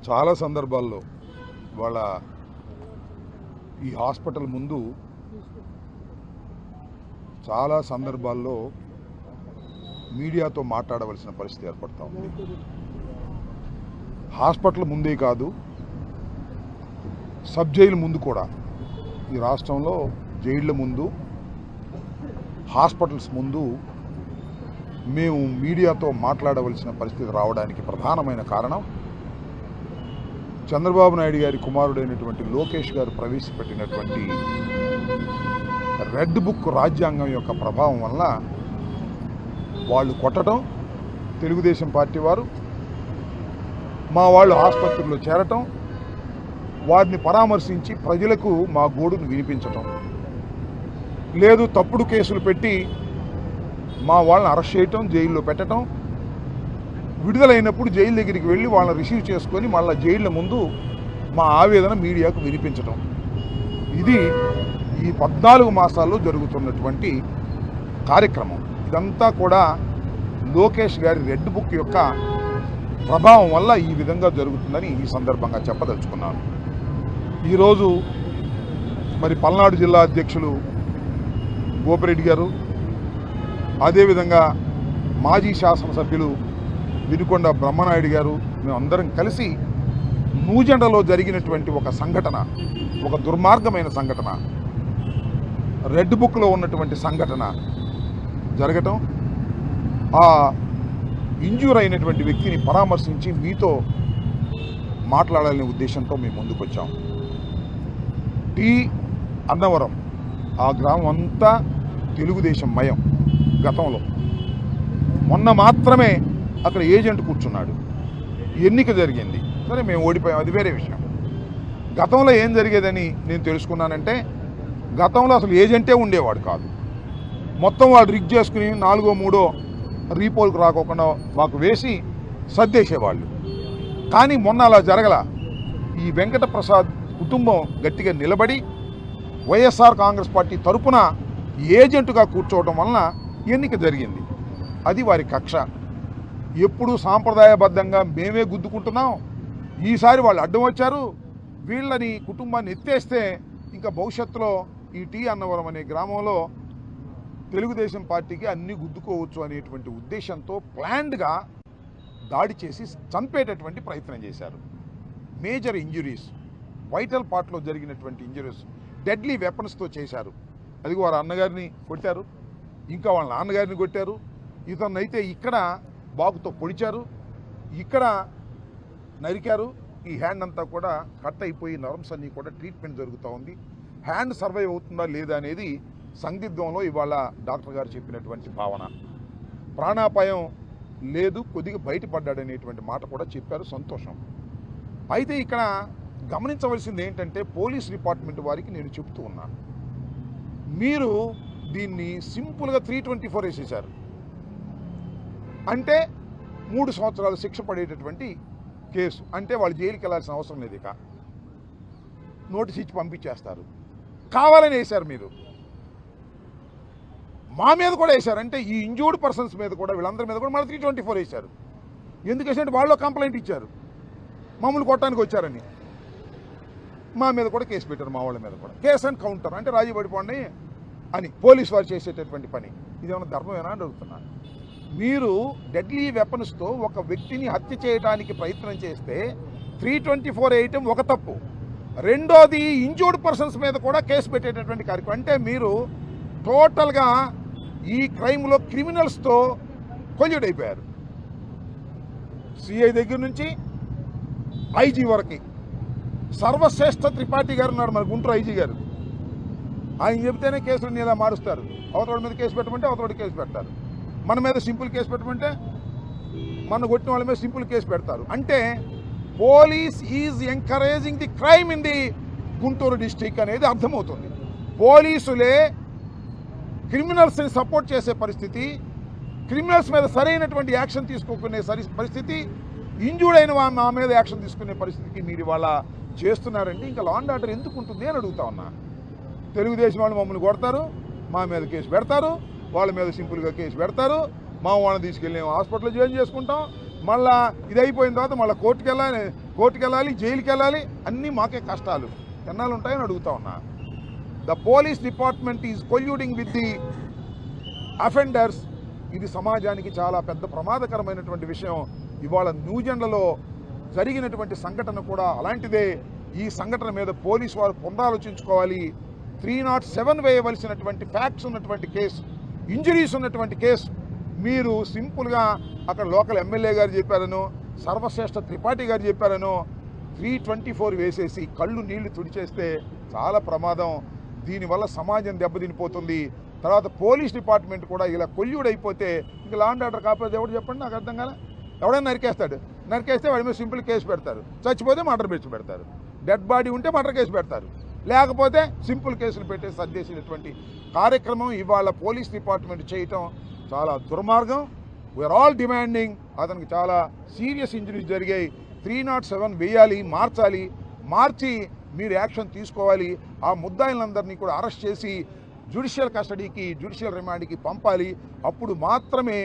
చాలా సందర్భాల్లో వాళ్ళ ఈ హాస్పిటల్ ముందు చాలా సందర్భాల్లో మీడియాతో మాట్లాడవలసిన పరిస్థితి ఏర్పడతా ఉంది. హాస్పిటల్ ముందే కాదు, సబ్ జైలు ముందు కూడా, ఈ రాష్ట్రంలో జైళ్ళ ముందు, హాస్పిటల్స్ ముందు మేము మీడియాతో మాట్లాడవలసిన పరిస్థితి రావడానికి ప్రధానమైన కారణం చంద్రబాబు నాయుడు గారి కుమారుడైనటువంటి లోకేష్ గారు ప్రవేశపెట్టినటువంటి రెడ్ బుక్ రాజ్యాంగం యొక్క ప్రభావం వల్ల వాళ్ళు కొట్టడం, తెలుగుదేశం పార్టీ వారు మా వాళ్ళు ఆసుపత్రిలో చేరటం, వారిని పరామర్శించి ప్రజలకు మా గోడును వినిపించటం, లేదు తప్పుడు కేసులు పెట్టి మా వాళ్ళని అరెస్ట్ చేయటం, జైల్లో పెట్టడం, విడుదలైనప్పుడు జైలు దగ్గరికి వెళ్ళి వాళ్ళని రిసీవ్ చేసుకొని మళ్ళీ జైళ్ళ ముందు మా ఆవేదన మీడియాకు వినిపించడం. ఇది ఈ 14 మాసాల్లో జరుగుతున్నటువంటి కార్యక్రమం. ఇదంతా కూడా లోకేష్ గారి రెడ్ బుక్ యొక్క ప్రభావం వల్ల ఈ విధంగా జరుగుతుందని ఈ సందర్భంగా చెప్పదలుచుకున్నాను. ఈరోజు మరి పల్నాడు జిల్లా అధ్యక్షులు గోపిరెడ్డి గారు, అదేవిధంగా మాజీ శాసనసభ్యులు వినుకొండ బ్రహ్మనాయుడు గారు, మేమందరం కలిసి నూజెండలో జరిగినటువంటి ఒక సంఘటన, ఒక దుర్మార్గమైన సంఘటన, రెడ్ బుక్లో ఉన్నటువంటి సంఘటన జరగటం, ఆ ఇంజ్యూర్ అయినటువంటి వ్యక్తిని పరామర్శించి మీతో మాట్లాడాలనే ఉద్దేశంతో మేము ముందుకు వచ్చాం. టీ అన్నవరం ఆ గ్రామం అంతా తెలుగుదేశం మయం. గతంలో మొన్న మాత్రమే అక్కడ ఏజెంట్ కూర్చున్నాడు, ఎన్నిక జరిగింది, సరే మేము ఓడిపోయాం, అది వేరే విషయం. గతంలో ఏం జరిగేదని నేను తెలుసుకున్నానంటే, గతంలో అసలు ఏజెంటే ఉండేవాడు కాదు. మొత్తం వాళ్ళు రిగ్ చేసుకుని 4ో 3ఓ రీపోల్కి రాకోకుండా మాకు వేసి సర్దేసేవాళ్ళు. కానీ మొన్న అలా జరగల. ఈ వెంకట ప్రసాద్ కుటుంబం గట్టిగా నిలబడి వైఎస్ఆర్ కాంగ్రెస్ పార్టీ తరపున ఏజెంటుగా కూర్చోవడం వలన ఎన్నిక జరిగింది. అది వారి కక్ష. ఎప్పుడు సాంప్రదాయబద్ధంగా మేమే గుద్దుకుంటున్నాం, ఈసారి వాళ్ళు అడ్డం వచ్చారు, వీళ్ళని కుటుంబాన్ని ఎత్తేస్తే ఇంకా భవిష్యత్తులో ఈ టీ అన్నవరం అనే గ్రామంలో తెలుగుదేశం పార్టీకి అన్నీ గుద్దుకోవచ్చు అనేటువంటి ఉద్దేశంతో ప్లాన్డ్గా దాడి చేసి చంపేటటువంటి ప్రయత్నం చేశారు. మేజర్ ఇంజురీస్, వైటల్ పార్ట్లో జరిగినటువంటి ఇంజురీస్ డెడ్లీ వెపన్స్తో చేశారు. అది వారి అన్నగారిని కొట్టారు, ఇంకా వాళ్ళ నాన్నగారిని కొట్టారు, ఇతన్నైతే ఇక్కడ బాకుతో పొడిచారు, ఇక్కడ నరికారు. ఈ హ్యాండ్ అంతా కూడా కట్ అయిపోయి నర్వ్స్ అన్నీ కూడా ట్రీట్మెంట్ జరుగుతూ ఉంది. హ్యాండ్ సర్వైవ్ అవుతుందా లేదా అనేది సందిగ్ధంలో ఇవాళ డాక్టర్ గారు చెప్పినటువంటి భావన. ప్రాణాపాయం లేదు, కొద్దిగా బయటపడ్డాడనేటువంటి మాట కూడా చెప్పారు, సంతోషం. అయితే ఇక్కడ గమనించవలసింది ఏంటంటే, పోలీస్ డిపార్ట్మెంట్ వారికి నేను చెప్తూ ఉన్నాను, మీరు దీన్ని సింపుల్గా 324 వేసేశారు. అంటే 3 సంవత్సరాలు శిక్ష పడేటటువంటి కేసు. అంటే వాళ్ళు జైలుకి వెళ్ళాల్సిన అవసరం లేదు, ఇక నోటీస్ ఇచ్చి పంపించేస్తారు. కావాలని వేశారు మీరు, మా మీద కూడా వేశారు. అంటే ఈ ఇంజూర్డ్ పర్సన్స్ మీద కూడా, వీళ్ళందరి మీద కూడా మళ్ళీ 324 వేశారు. ఎందుకు వేసినట్టు వాళ్ళు కంప్లైంట్ ఇచ్చారు, మమ్మల్ని కొట్టడానికి వచ్చారని. మా మీద కూడా కేసు పెట్టారు, మా వాళ్ళ మీద కూడా. కేసు అండ్ కౌంటర్ అంటే రాజీ పడిపోండి అని పోలీసు వారు చేసేటటువంటి పని. ఇదేమన్నా ధర్మమేనా అని అడుగుతున్నాను. మీరు డెడ్లీ వెపన్స్తో ఒక వ్యక్తిని హత్య చేయడానికి ప్రయత్నం చేస్తే 324 వేయటం ఒక తప్పు, రెండోది ఇంజూర్డ్ పర్సన్స్ మీద కూడా కేసు పెట్టేటటువంటి కార్యక్రమం. అంటే మీరు టోటల్గా ఈ క్రైమ్లో క్రిమినల్స్తో కొల్యూడ్ అయిపోయారు. సిఐ దగ్గర నుంచి ఐజీ వరకు. సర్వశ్రేష్ఠ త్రిపాఠి గారు ఉన్నారు మన గుంటూరు ఐజీ గారు. ఆయన చెబితేనే కేసులు ఇలా మారుస్తారు. అవతల మీద కేసు పెట్టమంటే అవతల కేసు పెడతారు, మన మీద సింపుల్ కేసు పెట్టమంటే మన కొట్టిన వాళ్ళ మీద సింపుల్ కేసు పెడతారు. అంటే police is encouraging the crime in the Guntur district అనేది అర్థమవుతుంది. పోలీసులే క్రిమినల్స్ని సపోర్ట్ చేసే పరిస్థితి, క్రిమినల్స్ మీద సరైనటువంటి యాక్షన్ తీసుకోకునే పరిస్థితి, ఇంజూర్డ్ అయిన మా మీద యాక్షన్ తీసుకునే పరిస్థితికి మీరు ఇవాళ చేస్తున్నారంటే ఇంకా లా అండ్ ఆర్డర్ ఎందుకు ఉంటుంది అని అడుగుతా ఉన్నా. తెలుగుదేశం వాళ్ళు మమ్మల్ని కొడతారు, మా మీద కేసు పెడతారు, వాళ్ళ మీద సింపుల్గా కేసు పెడతారు, మా వాళ్ళని తీసుకెళ్ళి హాస్పిటల్లో జాయిన్ చేసుకుంటాం, మళ్ళా ఇది అయిపోయిన తర్వాత మళ్ళీ కోర్టుకి వెళ్ళాలి, జైలుకి వెళ్ళాలి, అన్నీ మాకే కష్టాలు ఎన్నాళ్ళు ఉంటాయని అడుగుతా ఉన్నా. The police department is colluding with the offenders. ఇది సమాజానికి చాలా పెద్ద ప్రమాదకరమైనటువంటి విషయం. ఇవాళ న్యూజెండ్లలో జరిగినటువంటి సంఘటన కూడా అలాంటిదే. ఈ సంఘటన మీద పోలీసు వారు పునరాలోచించుకోవాలి. 307 వేయవలసినటువంటి ఫ్యాక్ట్స్ ఉన్నటువంటి కేసు, ఇంజరీస్ ఉన్నటువంటి కేసు మీరు సింపుల్గా అక్కడ లోకల్ ఎమ్మెల్యే గారు చెప్పారనో, సర్వశ్రేష్ఠ త్రిపాఠి గారు చెప్పారనో 324 వేసేసి కళ్ళు నీళ్లు తుడిచేస్తే చాలా ప్రమాదం. దీనివల్ల సమాజం దెబ్బతినిపోతుంది. తర్వాత పోలీస్ డిపార్ట్మెంట్ కూడా ఇలా కొల్యూడైపోతే ఇంకా లా అండ్ ఆర్డర్ కాకపోతే ఎవరు చెప్పండి, నాకు అర్థం కాలే. ఎవడైనా నరికేస్తే వాడి మీద సింపుల్ కేసు పెడతారు, చచ్చిపోతే మర్డర్ కేసు పెడతారు, డెడ్ బాడీ ఉంటే మర్డర్ కేసు పెడతారు, లేకపోతే సింపుల్ కేసులు పెట్టేసి సర్దేసినటువంటి కార్యక్రమం ఇవాళ పోలీస్ డిపార్ట్మెంట్ చేయటం చాలా దుర్మార్గం. వీఆర్ ఆల్ డిమాండింగ్, అతనికి చాలా సీరియస్ ఇంజరీస్ జరిగాయి. 307 వేయాలి, మార్చి మీరు యాక్షన్ తీసుకోవాలి. ఆ ముద్దాయిలందరినీ కూడా అరెస్ట్ చేసి జ్యుడిషియల్ కస్టడీకి, జ్యుడిషియల్ రిమాండ్కి పంపాలి. అప్పుడు మాత్రమే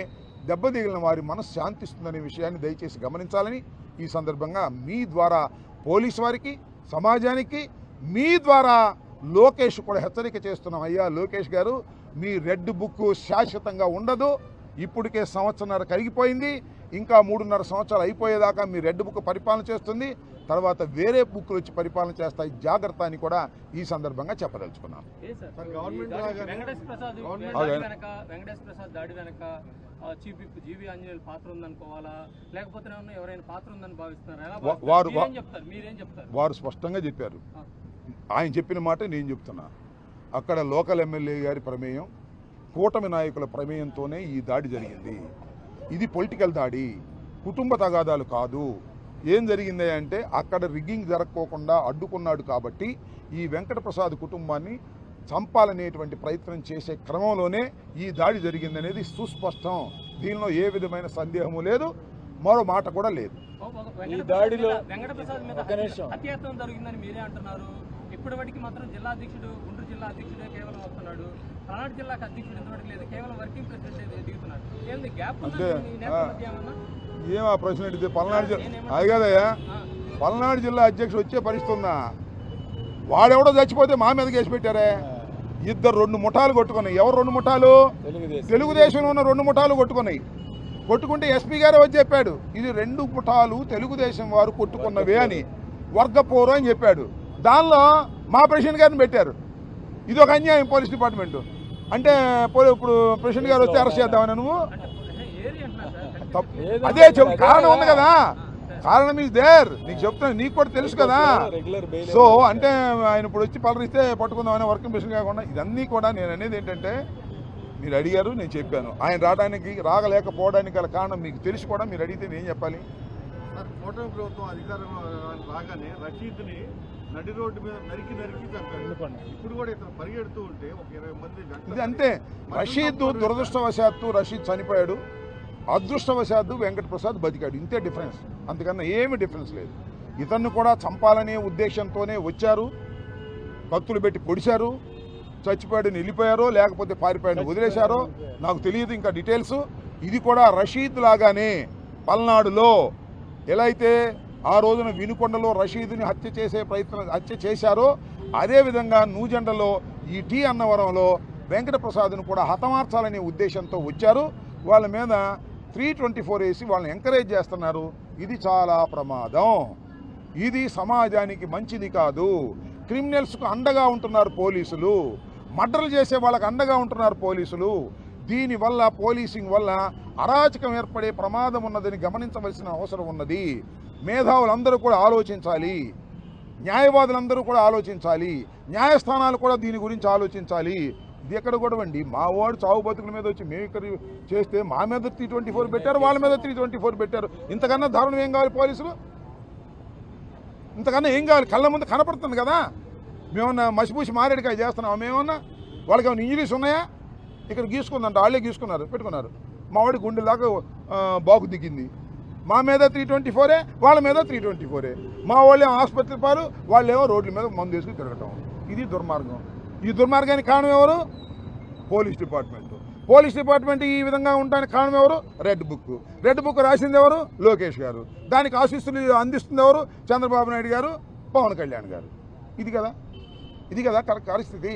దెబ్బతగిలిన వారి మనసు శాంతిస్తుందనే విషయాన్ని దయచేసి గమనించాలని ఈ సందర్భంగా మీ ద్వారా పోలీసు వారికి, సమాజానికి మీ ద్వారా లోకేష్ కూడా హెచ్చరిక చేస్తున్నాం. అయ్యా లోకేష్ గారు, మీ రెడ్ బుక్ శాశ్వతంగా ఉండదు. ఇప్పటికే 1.5 సంవత్సరం కరిగిపోయింది. ఇంకా 3.5 సంవత్సరాలు అయిపోయేదాకా మీ రెడ్ బుక్ పరిపాలన చేస్తుంది. తర్వాత వేరే బుక్లు వచ్చి పరిపాలన చేస్తాయి. జాగ్రత్త అని కూడా ఈ సందర్భంగా చెప్పదలుచుకున్నాను. వెంకటేశ్వర ప్రసాద్ దాడి వెనక చీఫ్ విప్ జీవి ఆంజనేయులు పాత్ర ఉందనుకోవాలా, లేకపోతే ఎవరైనా పాత్ర ఉందని భావిస్తున్నారా? మీరేం చెప్తారు? వారు స్పష్టంగా చెప్పారు. ఆయన చెప్పిన మాట నేను చెప్తున్నా. అక్కడ లోకల్ ఎమ్మెల్యే గారి ప్రమేయం, కూటమి నాయకుల ప్రమేయంతోనే ఈ దాడి జరిగింది. ఇది పొలిటికల్ దాడి, కుటుంబ తగాదాలు కాదు. ఏం జరిగింది అంటే అక్కడ రిగ్గింగ్ జరగకోకుండా అడ్డుకున్నాడు కాబట్టి ఈ వెంకటప్రసాద్ కుటుంబాన్ని చంపాలనేటువంటి ప్రయత్నం చేసే క్రమంలోనే ఈ దాడి జరిగిందనేది సుస్పష్టం. దీనిలో ఏ విధమైన సందేహము లేదు, మరో మాట కూడా లేదు. ఈ దాడిలో వెంకటప్రసాద్ మీద హత్యాయత్నం జరిగిందని మీరే అంటున్నారు. ఇప్పటివరకు మాత్రం జిల్లా అధ్యక్షుడు, గుంటూరు జిల్లా అధ్యక్షుడే కేవలం వస్తున్నాడు. పల్నాడు జిల్లాకు అధ్యక్షుడు ఇంతవరకు లేదు, కేవలం వర్కింగ్ ప్రెసిడెంట్ దిగుతున్నాడు. ఏంది గ్యాప్ అంటే ఏమా ప్రశ్న అడిగితే పల్నాడు అది కదయ్యా, పల్నాడు జిల్లా అధ్యక్షుడు వచ్చే పరిస్థితి ఉందా? వాడెవడో చచ్చిపోతే మా మీద కేసు పెట్టారే. 2 ముఠాలు కొట్టుకున్నాయి. ఎవరు 2 ముఠాలు? తెలుగుదేశంలో ఉన్న 2 ముఠాలు కొట్టుకున్నాయి. కొట్టుకుంటే ఎస్పీ గారే వచ్చి చెప్పాడు, ఇది 2 ముఠాలు తెలుగుదేశం వారు కొట్టుకున్నవే అని, వర్గపోరు అని చెప్పాడు. దానిలో మా ప్రెసిడెంట్ గారిని పెట్టారు. ఇది ఒక అన్యాయం పోలీస్ డిపార్ట్మెంట్. అంటే ఇప్పుడు ప్రెసిడెంట్ గారు వస్తే అరెస్ట్ చేద్దామని నువ్వు అదే చెప్పు. కారణం ఉంది కదా, కారణం ఈజ్ దేర్. నీకు చెప్తాను, నీకు కూడా తెలుసు కదా. సో అంటే ఆయన ఇప్పుడు వచ్చి పలరిస్తే పట్టుకుందామని వర్కింగ్ ప్రెసిడెంట్ కాకుండా ఇదన్నీ కూడా నేను అనేది ఏంటంటే, మీరు అడిగారు, నేను చెప్పాను. ఆయన రాగలేకపోవడానికి గల కారణం మీకు తెలిసి కూడా మీరు అడిగితే నేను చెప్పాలి. కూటమి ప్రభుత్వం అధికారం రాగానే రషీద్ని నడి రోడ్డు మీద నరికి చంపారు. ఇప్పుడు కూడా ఇతను పరిగెడుతూ ఉంటే ఒక 20 మంది. ఇది అంతే. రషీద్ దురదృష్టవశాత్తు రషీద్ చనిపోయాడు, అదృష్టవశాత్తు వెంకటప్రసాద్ బతికాడు. ఇంతే డిఫరెన్స్, అంతకన్నా ఏమి డిఫరెన్స్ లేదు. ఇతన్ని కూడా చంపాలనే ఉద్దేశంతోనే వచ్చారు, కత్తులు పెట్టి పొడిచారు, చచ్చిపోయాడని వెళ్ళిపోయారో లేకపోతే పారిపోయాడని వదిలేశారో నాకు తెలియదు ఇంకా డీటెయిల్స్. ఇది కూడా రషీద్ లాగానే పల్నాడులో ఎలా అయితే ఆ రోజున వినుకొండలో రషీద్ని హత్య చేశారో అదేవిధంగా నూజెండలో ఈ టీ అన్నవరంలో వెంకటప్రసాద్ను కూడా హతమార్చాలనే ఉద్దేశంతో వచ్చారు. వాళ్ళ మీద 324 వేసి వాళ్ళని ఎంకరేజ్ చేస్తున్నారు. ఇది చాలా ప్రమాదం. ఇది సమాజానికి మంచిది కాదు. క్రిమినల్స్కు అండగా ఉంటున్నారు పోలీసులు, మర్డర్లు చేసే వాళ్ళకు అండగా ఉంటున్నారు పోలీసులు. దీనివల్ల పోలీసింగ్ వల్ల అరాచకం ఏర్పడే ప్రమాదం ఉన్నదని గమనించవలసిన అవసరం ఉన్నది. మేధావులందరూ కూడా ఆలోచించాలి, న్యాయవాదులందరూ కూడా ఆలోచించాలి, న్యాయస్థానాలు కూడా దీని గురించి ఆలోచించాలి. ఇది ఎక్కడ గొడవండి? మా వాడు చావు బతుకుల మీద వచ్చి మేము ఇక్కడ చేస్తే మా మీద 324 పెట్టారు, వాళ్ళ మీద 324 పెట్టారు. ఇంతకన్నా దారుణం ఏం కావాలి? పోలీసులు ఇంతకన్నా ఏం కావాలి? కళ్ళ ముందు కనపడుతుంది కదా. మేమన్నా మసిపూసి మారేడుకాయ చేస్తున్నాం? మేమన్నా వాళ్ళకి ఏమైనా ఇంజరీస్ ఉన్నాయా? ఇక్కడ గీసుకుందంట, వాళ్ళే గీసుకున్నారు, పెట్టుకున్నారు. మా వాడి గుండెలాగా బాగు దిగింది. మా మీద 324, వాళ్ళ మీద 324. మా వాళ్ళేమో ఆసుపత్రి పాలు, వాళ్ళేమో రోడ్ల మీద మందు వేసుకుని తిరగటం. ఇది దుర్మార్గం. ఈ దుర్మార్గానికి కారణం ఎవరు? Police department. పోలీస్ డిపార్ట్మెంట్ ఈ విధంగా ఉండడానికి కారణం ఎవరు? రెడ్ బుక్ రాసింది ఎవరు? లోకేష్ గారు. దానికి ఆశీస్సులు అందిస్తుంది ఎవరు? చంద్రబాబు నాయుడు గారు, పవన్ కళ్యాణ్ గారు. ఇది కదా పరిస్థితి.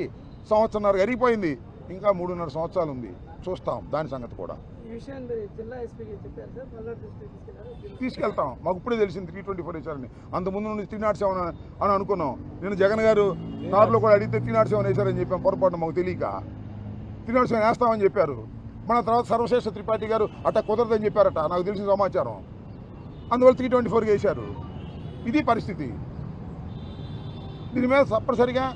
సంవత్సరంన్నర జరిగిపోయింది, ఇంకా 3.5 సంవత్సరాలు ఉంది. చూస్తాం దాని సంగతి కూడా. తీసుకెళ్తాం. మాకు ఇప్పుడే తెలిసింది 324 వేశారని. అంతకుముందు నుండి 307 అని అనుకున్నాం. నేను జగన్ గారు కారులో కూడా అడిగితే 307 వేశారని చెప్పాం. పొరపాటు మాకు తెలియక 307 వేస్తామని చెప్పారు. మన తర్వాత సర్వశ్రేష్ఠ త్రిపాఠి గారు అట్లా కుదరదని చెప్పారట, నాకు తెలిసిన సమాచారం. అందువల్ల 324 వేశారు. ఇది పరిస్థితి. దీని మీద తప్పనిసరిగా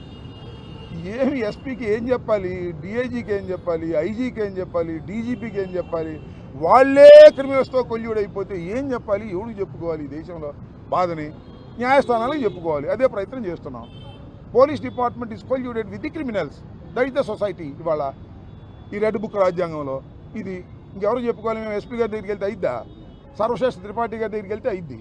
ఏమి ఎస్పీకి ఏం చెప్పాలి, డిఐజీకి ఏం చెప్పాలి, ఐజీకి ఏం చెప్పాలి, డీజీపీకి ఏం చెప్పాలి? వాళ్ళే క్రిమినల్స్తో కొల్యూడైపోతే ఏం చెప్పాలి? ఎవరికి చెప్పుకోవాలి? ఈ దేశంలో బాధని న్యాయస్థానాలకు చెప్పుకోవాలి. అదే ప్రయత్నం చేస్తున్నాం. Police department is colluded with the criminals. That is the society. ఇవాళ ఈ రెడ్ బుక్ రాజ్యాంగంలో ఇది ఇంకెవరు చెప్పుకోవాలి? మేము ఎస్పీ గారి దగ్గరికి వెళ్తే అయిద్దా? సర్వశ్రేష్ఠ త్రిపాఠి గారి దగ్గరికి వెళ్తే అయిద్ది.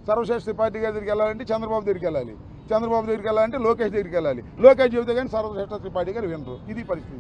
సర్వశ్రేష్ఠ త్రిపాఠి గారి దగ్గరికి వెళ్ళాలంటే చంద్రబాబు దగ్గరికి వెళ్ళాలి. చంద్రబాబు దగ్గరికి వెళ్ళాలంటే లోకేష్ దగ్గరికి వెళ్ళాలి. లోకేష్ చెబితే కానీ సర్వశ్రేష్ఠ త్రిపాఠి గారు వినరు. ఇది పరిస్థితి.